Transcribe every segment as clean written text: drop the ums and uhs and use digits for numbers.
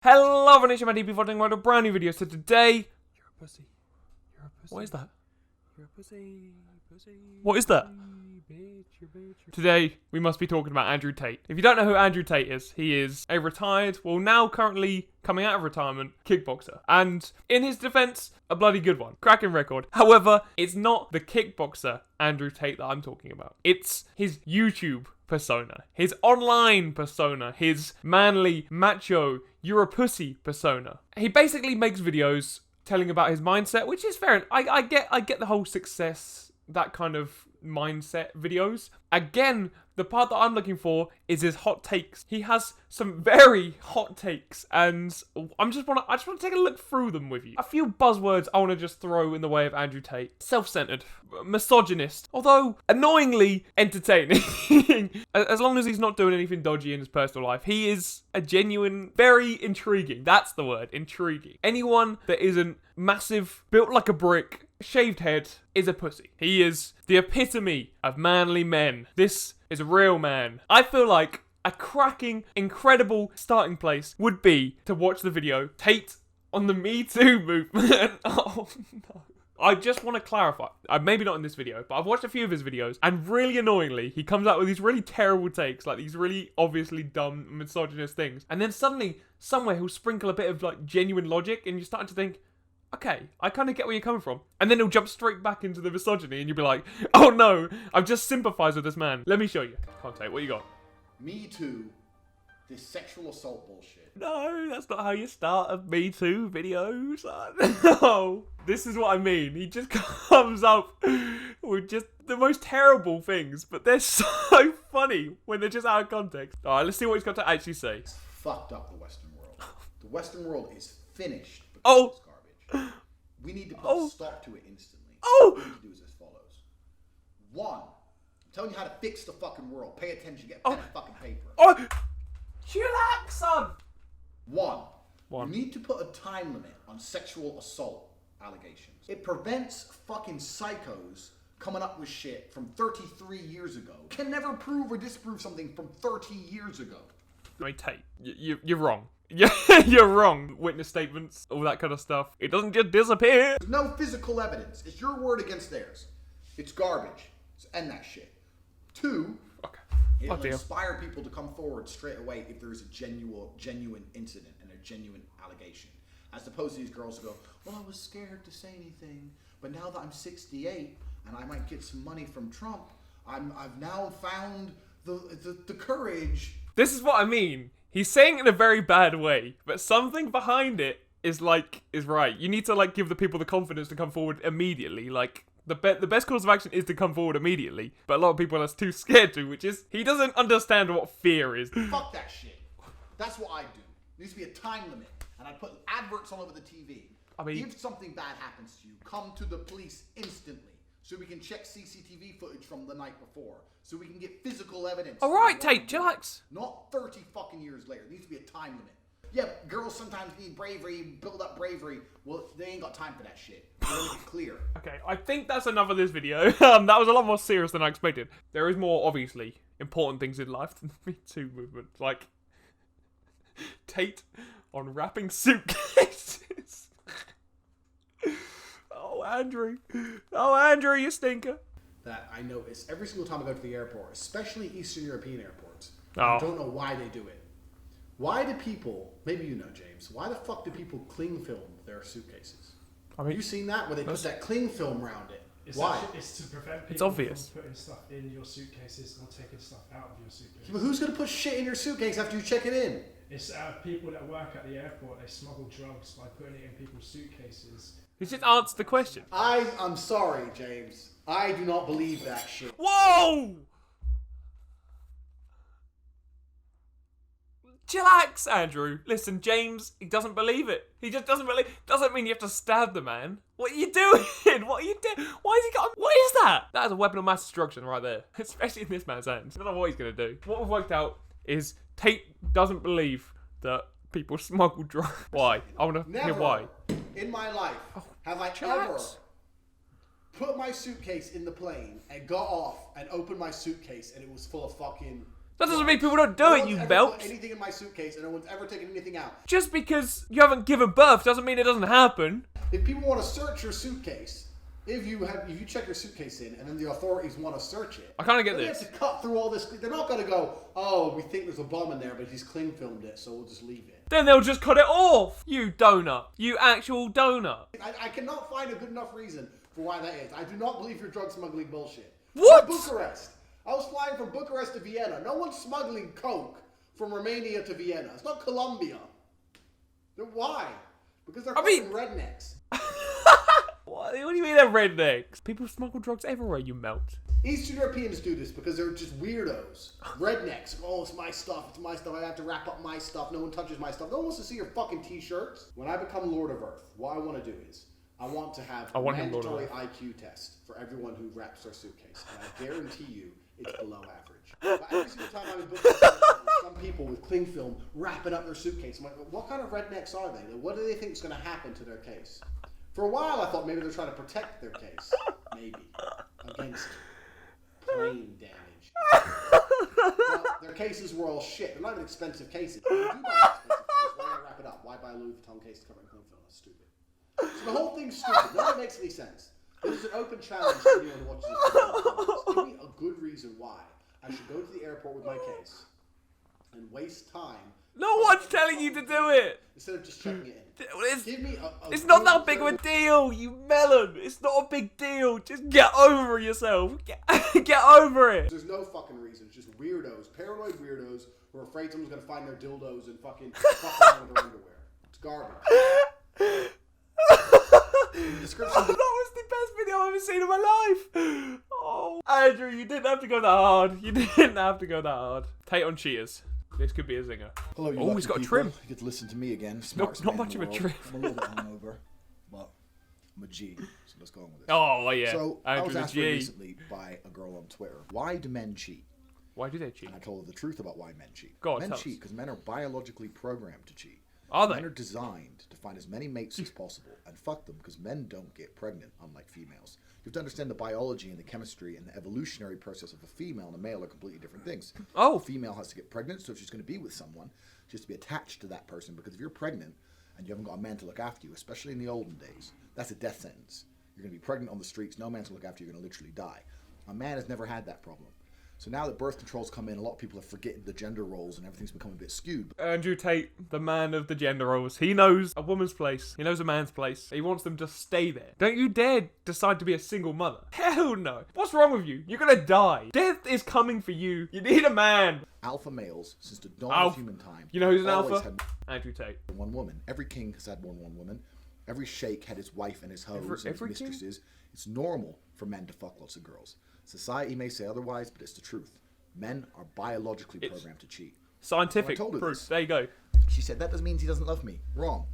Hello, everyone, it's your man DP for doing a brand new video. So today... You're a pussy. You're a pussy. What is that? You're a pussy. Pussy. What is that? Bitch, bitch. Today, we must be talking about Andrew Tate. If you don't know who Andrew Tate is, he is a retired, well now currently coming out of retirement, kickboxer. And in his defense, a bloody good one. Cracking record. However, it's not the kickboxer Andrew Tate that I'm talking about. It's his YouTube persona, his online persona, his manly, macho, you're a pussy persona. He basically makes videos telling about his mindset, which is fair. I get the whole success, that kind of mindset videos. Again, the part that I'm looking for is his hot takes. He has some very hot takes, and I just want to take a look through them with you. A few buzzwords I want to just throw in the way of Andrew Tate. Self-centered, misogynist, although annoyingly entertaining. As long as he's not doing anything dodgy in his personal life, he is a genuine, very intriguing. That's the word, intriguing. Anyone that isn't massive, built like a brick, shaved head is a pussy. He is the epitome of manly men. This is a real man. I feel like a cracking, incredible starting place would be to watch the video Tate on the Me Too movement. Oh no. I just want to clarify, maybe not in this video, but I've watched a few of his videos, and really annoyingly, he comes out with these really terrible takes, like these really obviously dumb, misogynist things, and then suddenly, somewhere, he'll sprinkle a bit of like genuine logic, and you're starting to think, okay, I kind of get where you're coming from. And then he'll jump straight back into the misogyny and you'll be like, oh no, I've just sympathised with this man. Let me show you. Conte, what you got? Me Too, this sexual assault bullshit. No, that's not how you start a Me Too video, son. No, this is what I mean. He just comes up with just the most terrible things, but they're so funny when they're just out of context. Alright, let's see what he's got to actually say. It's fucked up, the Western world. The Western world is finished. Oh! We need to put a stop to it instantly. Oh! What we need to do is as follows. One, I'm telling you how to fix the fucking world. Pay attention, get pen and fucking paper. Oh! Chillax, son! One, you need to put a time limit on sexual assault allegations. It prevents fucking psychos coming up with shit from 33 years ago. Can never prove or disprove something from 30 years ago. I mean, Tate, you're wrong. Yeah, you're wrong. Witness statements, all that kind of stuff. It doesn't just disappear. There's no physical evidence. It's your word against theirs. It's garbage. So end that shit. Two, it'll inspire people to come forward straight away if there's a genuine incident and a genuine allegation. As opposed to these girls who go, well, I was scared to say anything, but now that I'm 68 and I might get some money from Trump, I've now found the courage. This is what I mean. He's saying it in a very bad way, but something behind it is right. You need to like give the people the confidence to come forward immediately. Like the best course of action is to come forward immediately, but a lot of people are too scared to, which is he doesn't understand what fear is. Fuck that shit. That's what I do. There needs to be a time limit, and I put adverts all over the TV. I mean, if something bad happens to you, come to the police instantly. So we can check CCTV footage from the night before. So we can get physical evidence. Alright, Tate, chillax. Not 30 fucking years later. There needs to be a time limit. Yeah, girls sometimes need bravery, build up bravery. Well, they ain't got time for that shit. Let me be clear. Okay, I think that's enough of this video. That was a lot more serious than I expected. There is more, obviously, important things in life than the Me Too movement. Like, Tate on wrapping suitcases. Oh, Andrew, you stinker. That I notice every single time I go to the airport, especially Eastern European airports. Oh. I don't know why they do it. Why do people, maybe you know, James, why the fuck do people cling film their suitcases? I mean, have you seen that? Where they put that cling film around it? Why? It's to prevent people it's obvious. from putting stuff in your suitcases or taking stuff out of your suitcases. But who's going to put shit in your suitcase after you check it in? It's people that work at the airport. They smuggle drugs by putting it in people's suitcases. You just answered the question. I'm sorry, James. I do not believe that shit. Whoa! Chillax, Andrew. Listen, James, he doesn't believe it. He just doesn't believe. Doesn't mean you have to stab the man. What are you doing? What are you doing? Why is he got? What is that? That is a weapon of mass destruction right there. Especially in this man's hands. I don't know what he's gonna do. What we've worked out is Tate doesn't believe that people smuggle drugs. Why? I want to hear why. In my life, have I ever put my suitcase in the plane and got off and opened my suitcase and it was full of fucking That doesn't mean people don't do No it, one's you ever melt. put anything in my suitcase, and no one's ever taken anything out. Just because you haven't given birth doesn't mean it doesn't happen. If people want to search your suitcase, if you check your suitcase in, and then the authorities want to search it, I kind of get they this. have to cut through all this. They're not going to go, oh, we think there's a bomb in there, but he's cling filmed it, so we'll just leave it. Then they'll just cut it off. You donut. You actual donut. I cannot find a good enough reason for why that is. I do not believe your drug smuggling bullshit. What? Bucharest. I was flying from Bucharest to Vienna. No one's smuggling coke from Romania to Vienna. It's not Colombia. Why? Because they're fucking rednecks. What do you mean they're rednecks? People smuggle drugs everywhere, you melt. Eastern Europeans do this because they're just weirdos. Rednecks. Oh, it's my stuff. It's my stuff. I have to wrap up my stuff. No one touches my stuff. No one wants to see your fucking t-shirts. When I become Lord of Earth, what I want to do is I want to have a mandatory IQ test for everyone who wraps their suitcase. And I guarantee you it's below average. But every single time I'm in Bucharest, some people with cling film wrapping up their suitcase. I'm like, what kind of rednecks are they? What do they think is going to happen to their case? For a while, I thought maybe they're trying to protect their case. Maybe. Against plane damage. But their cases were all shit. They're not even expensive cases. If you do buy an expensive case, why not wrap it up? Why buy a Louis Vuitton case to cover in cling film? That's stupid. So the whole thing's stupid. None of it makes any sense. This is an open challenge to anyone who watches this. Give me a good reason why I should go to the airport with my case and waste time. No one's telling you to do it. Instead of just checking it in. Give me it's not that big of a deal, you melon. It's not a big deal. Just get over yourself. Get over it. There's no fucking reason. It's just weirdos, paranoid weirdos who are afraid someone's gonna find their dildos and fucking fuck around with their underwear. It's garbage. That was the best video I've ever seen in my life. Oh, Andrew, you didn't have to go that hard. You didn't have to go that hard. Tate on cheaters. This could be a zinger. Hello, you oh, he's got a trim. You get to listen to me again. Not much of a trim. I'm a little bit hungover, but I'm a G, so let's go on with it. Oh, yeah. So, Andrew I was asked G. recently by a girl on Twitter, why do men cheat? Why do they cheat? And I told her the truth about why men cheat. God, men cheat because men are biologically programmed to cheat. Are they? Men are designed to find as many mates as possible and fuck them because men don't get pregnant, unlike females. You have to understand the biology and the chemistry and the evolutionary process of a female and a male are completely different things. Oh. A female has to get pregnant, so if she's going to be with someone, she has to be attached to that person because if you're pregnant and you haven't got a man to look after you, especially in the olden days, that's a death sentence. You're going to be pregnant on the streets, no man to look after you, you're going to literally die. A man has never had that problem. So now that birth control's come in, a lot of people are forgetting the gender roles and everything's become a bit skewed. Andrew Tate, the man of the gender roles. He knows a woman's place. He knows a man's place. He wants them to stay there. Don't you dare decide to be a single mother. Hell no. What's wrong with you? You're gonna die. Death is coming for you. You need a man. Alpha males, since the dawn of human time, you know who's an alpha? had Andrew Tate. one woman. Every king has had one woman. Every sheikh had his wife and his hoes and his mistresses. King? It's normal for men to fuck lots of girls. Society may say otherwise, but it's the truth. Men are biologically programmed to cheat. Scientific proof. There you go. She said, that doesn't mean he doesn't love me. Wrong.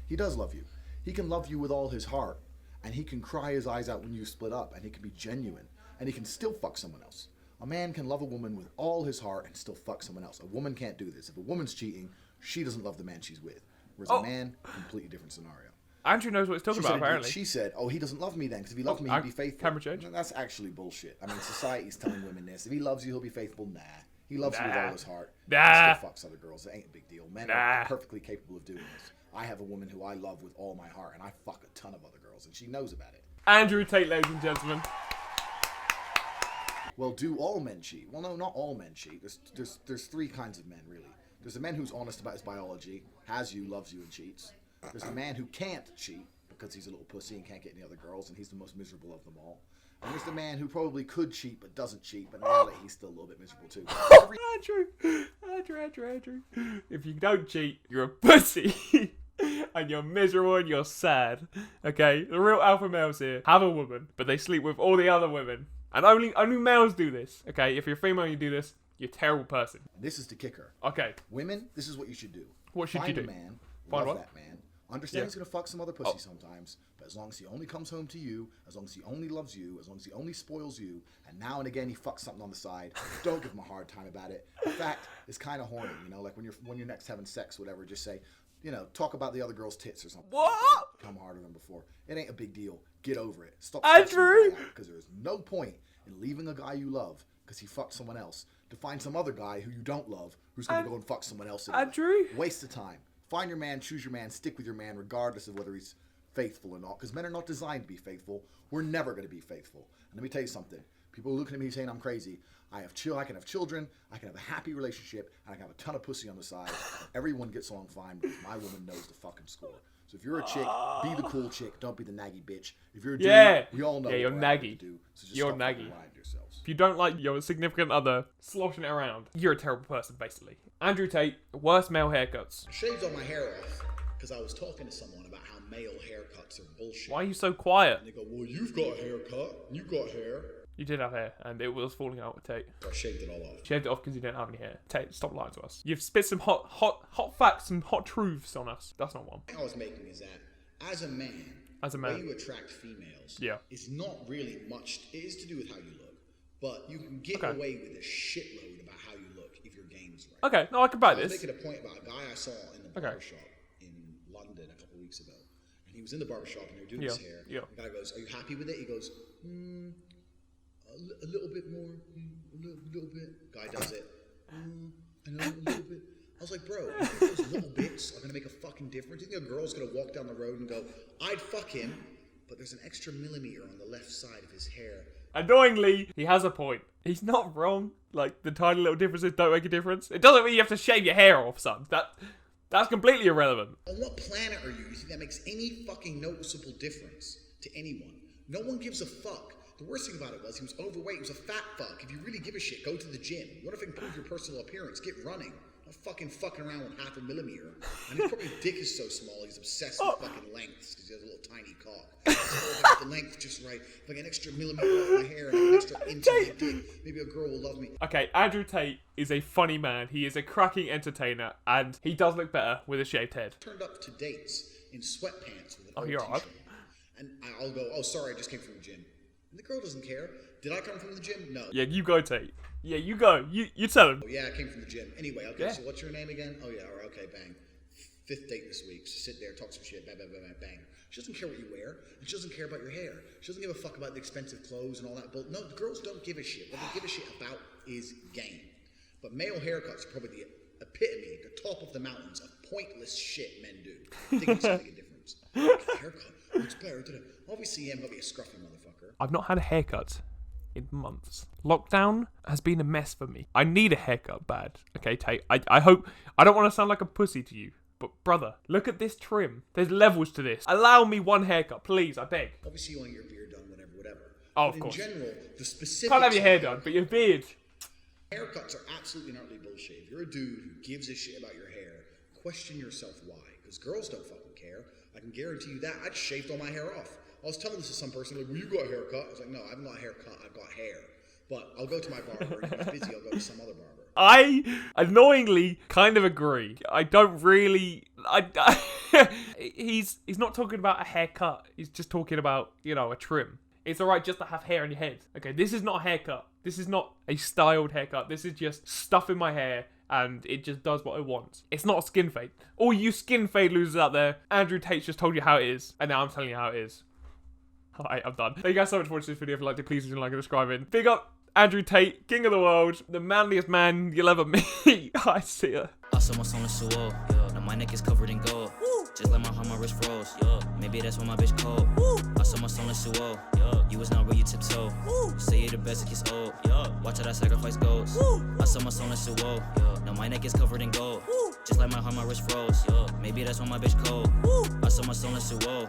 He does love you. He can love you with all his heart. And he can cry his eyes out when you split up. And he can be genuine. And he can still fuck someone else. A man can love a woman with all his heart and still fuck someone else. A woman can't do this. If a woman's cheating, she doesn't love the man she's with. Whereas a man, completely different scenario. Andrew knows what he's talking about, apparently. She said, oh, he doesn't love me then, because if he loved me, he'd be faithful. Camera change. And that's actually bullshit. I mean, society's telling women this. If he loves you, he'll be faithful. Nah. He loves you with all his heart. He still fucks other girls. It ain't a big deal. Men are perfectly capable of doing this. I have a woman who I love with all my heart, and I fuck a ton of other girls, and she knows about it. Andrew Tate, ladies and gentlemen. Well, do all men cheat? Well, no, not all men cheat. There's three kinds of men, really. There's the man who's honest about his biology, has you, loves you, and cheats. There's the man who can't cheat because he's a little pussy and can't get any other girls, and he's the most miserable of them all. And there's the man who probably could cheat but doesn't cheat, but in reality he's still a little bit miserable too. Andrew. If you don't cheat, you're a pussy. And you're miserable and you're sad. Okay? The real alpha males here have a woman, but they sleep with all the other women. And only males do this. Okay? If you're a female and you do this, you're a terrible person. This is the kicker. Okay. Women, this is what you should do. What should you do? Find a man, Find love what? that man. Understand he's gonna fuck some other pussy sometimes, but as long as he only comes home to you, as long as he only loves you, as long as he only spoils you, and now and again he fucks something on the side, don't give him a hard time about it. In fact, it's kind of horny, you know, like when you're next having sex, whatever, just say, you know, talk about the other girl's tits or something. What? Come harder than before. It ain't a big deal. Get over it. Stop Andrew! because there's no point in leaving a guy you love because he fucked someone else. to find some other guy who you don't love who's going to go and fuck someone else. Andrew? Waste of time. Find your man, choose your man, stick with your man regardless of whether he's faithful or not, because men are not designed to be faithful. We're never going to be faithful. And let me tell you something. People are looking at me saying I'm crazy. I can have children, I can have a happy relationship, and I can have a ton of pussy on the side. Everyone gets along fine because my woman knows the fucking score. So if you're a chick, be the cool chick. Don't be the naggy bitch. If you're a dude, we all know you're what naggy. to do. So just You're stop naggy. lying to yourselves. If you don't like your significant other sloshing it around, you're a terrible person, basically. Andrew Tate, worst male haircuts. I shaved all my hair off because I was talking to someone about how male haircuts are bullshit. Why are you so quiet? And they go, well, you've got a haircut. You've got hair. You did have hair, and it was falling out with Tate. So I shaved it all off. Shaved it off because you didn't have any hair. Tate, stop lying to us. You've spit some hot facts, some hot truths on us. That's not one. The point I was making is that as a man, the way you attract females is not really much. It is to do with how you look, but you can get away with a shitload about how you look if your game's right. Okay, no, I can buy I was this. making a point about a guy I saw in the barbershop in London a couple weeks ago, and he was in the barbershop and they were doing his hair. Yeah. The guy goes, "Are you happy with it?" He goes, a little bit more, a little bit. Guy does it. I know, a little bit. I was like, bro, you think those little bits are going to make a fucking difference? You think a girl's going to walk down the road and go, I'd fuck him, but there's an extra millimeter on the left side of his hair. Annoyingly, he has a point. He's not wrong. Like, the tiny little differences don't make a difference. It doesn't mean you have to shave your hair off, son. That's completely irrelevant. On what planet are you? You think that makes any fucking noticeable difference to anyone? No one gives a fuck. The worst thing about it was he was overweight. He was a fat fuck. If you really give a shit, go to the gym. You want to improve your personal appearance? Get running. Not fucking around with half a millimeter. And his probably dick is so small, he's obsessed with fucking lengths because he has a little tiny cock. So I got the length just right. Like an extra millimeter off my hair and an extra inch of my dick. Maybe a girl will love me. Okay, Andrew Tate is a funny man. He is a cracking entertainer, and he does look better with a shaved head. Turned up to dates in sweatpants with an old you're t-shirt odd. on. And I'll go, oh, sorry, I just came from the gym. And the girl doesn't care. Did I come from the gym? No. Yeah, you go, Tate. Yeah, you go. You tell him. Oh, yeah, I came from the gym. Anyway, okay, so what's your name again? Oh, yeah, all right, okay, bang. 5th date this week. So sit there, talk some shit, bang, bang, bang, bang, bang. She doesn't care what you wear, and she doesn't care about your hair. She doesn't give a fuck about the expensive clothes and all that. But no, the girls don't give a shit. What they give a shit about is game. But male haircuts are probably the epitome, the top of the mountains of pointless shit men do. Thinking it's gonna make a difference. Haircut, looks better. Obviously, I'm gonna be a scruffy motherfucker. I've not had a haircut in months. Lockdown has been a mess for me. I need a haircut bad. Okay, Tate. I hope... I don't want to sound like a pussy to you, but brother, look at this trim. There's levels to this. Allow me one haircut, please. I beg. Obviously, you want to get your beard done, whatever. Oh, but of course. In general, the specific... Can't have your hair done, but your beard... Haircuts are absolutely and utterly bullshit. If you're a dude who gives a shit about your hair, question yourself why. Because girls don't fucking care. I can guarantee you that. I just shaved all my hair off. I was telling this to some person, like, well, you got a haircut. I was like, no, I haven't got a haircut. I've got hair. But I'll go to my barber. If he's busy, I'll go to some other barber. I annoyingly kind of agree. I don't really... He's not talking about a haircut. He's just talking about, a trim. It's alright just to have hair on your head. Okay, this is not a haircut. This is not a styled haircut. This is just stuff in my hair and it just does what it wants. It's not a skin fade. All you skin fade losers out there, Andrew Tate's just told you how it is. And now I'm telling you how it is. Alright, I'm done. Thank you guys so much for watching this video. If you liked it, please leave a like and subscribe. Big up Andrew Tate, king of the world, the manliest man you'll ever meet. I see ya. I saw my song in Suo. Now my neck is covered in gold. Just like my wrist froze. Maybe that's why my bitch cold. I saw my song in Suo. You was not where you tiptoe. Say you're the best, it gets old. Watch how that sacrifice goes. I saw my song in Suo. Now my neck is covered in gold. Just like my wrist froze. Maybe that's why my bitch cold. I saw my song in Suo.